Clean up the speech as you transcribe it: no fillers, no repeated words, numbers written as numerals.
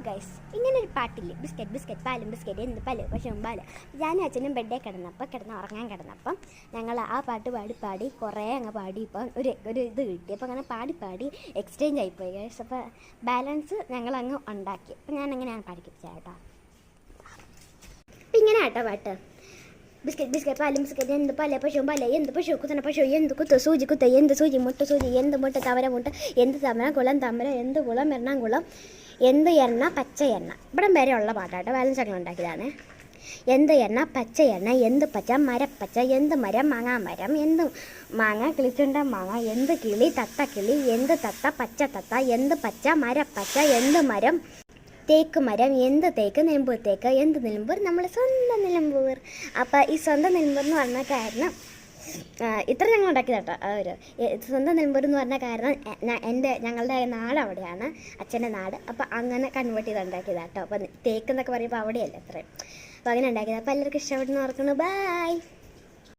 Guys, ഇങ്ങനൊരു പാട്ടില്ലേ, biscuit biscuit പാലും biscuit എന്ത് പാല് പശുവും പാല്. ഞാനും അച്ഛനും ബെഡേ ഉറങ്ങാൻ കിടന്നപ്പം ഞങ്ങൾ ആ പാട്ട് പാടി കുറേ അങ്ങ് പാടി. ഇപ്പം ഒരു ഇത് കിട്ടി. അപ്പോൾ അങ്ങനെ പാടി എക്സ്ചേഞ്ച് ആയിപ്പോയി ഗൈസ്. അപ്പോൾ ബാലൻസ് ഞങ്ങളങ്ങ് ഉണ്ടാക്കി. അപ്പോൾ ഞാൻ എങ്ങനെയാണ് പഠിപ്പിച്ചത് കേട്ടോ. അപ്പം ഇങ്ങനെ കേട്ടോ പാട്ട്. ബിസ്ക്കറ്റ് ബിസ്ക്കറ്റ് പാലും ബിസ്ക്കറ്റ് എന്ത് പാല് പശുവും പാല് എന്ത് പശു കുത്തന പശു എന്ത് കുത്ത് സൂചി കുത്ത് എന്ത് സൂചി മുട്ട് സൂചി എന്ത് മുട്ട തവര മുട്ട എന്ത് തമര കുളം തമര എന്ത് കുളം എറണാകുളം എന്ത് എണ്ണ പച്ച എണ്ണ. ഇവിടം വരെ ഉള്ള പാട്ടാട്ടോ. ബാലൻസ് ഞങ്ങൾ ഉണ്ടാക്കിയതാണ്. എന്ത് എണ്ണ പച്ച എണ്ണ എന്ത് പച്ച മരപ്പച്ച എന്ത് മരം മാങ്ങാ മരം എന്ത് മാങ്ങ കിളിച്ചുണ്ട മാങ്ങ എന്ത് കിളി തത്ത കിളി എന്ത് തത്ത പച്ച തത്ത എന്ത് പച്ച മരപ്പച്ച എന്ത് മരം തേക്ക് മരം എന്ത് തേക്ക് നിലമ്പൂർ തേക്ക് എന്ത് നിലമ്പൂർ നമ്മൾ സ്വന്തം നിലമ്പൂർ. അപ്പോൾ ഈ സ്വന്തം നിലമ്പൂർ എന്ന് പറഞ്ഞ കാരണം ഇത്ര ഞങ്ങൾ ഉണ്ടാക്കിയത് കേട്ടോ. ഒരു സ്വന്തം നിലമ്പൂർ എന്ന് പറഞ്ഞ കാരണം ഞങ്ങളുടെ നാട് അവിടെയാണ്, അച്ഛൻ്റെ നാട്. അപ്പോൾ അങ്ങനെ കൺവേർട്ട് ചെയ്ത് ഉണ്ടാക്കിയതാണ് കേട്ടോ. അപ്പോൾ തേക്ക് എന്നൊക്കെ പറയുമ്പോൾ അവിടെയല്ലേ അത്രയും. അപ്പോൾ അങ്ങനെ ഉണ്ടാക്കിയത്. അപ്പോൾ എല്ലാവർക്കും ഇഷ്ടപ്പെടുന്ന ഓർക്കുന്നു. ബൈ.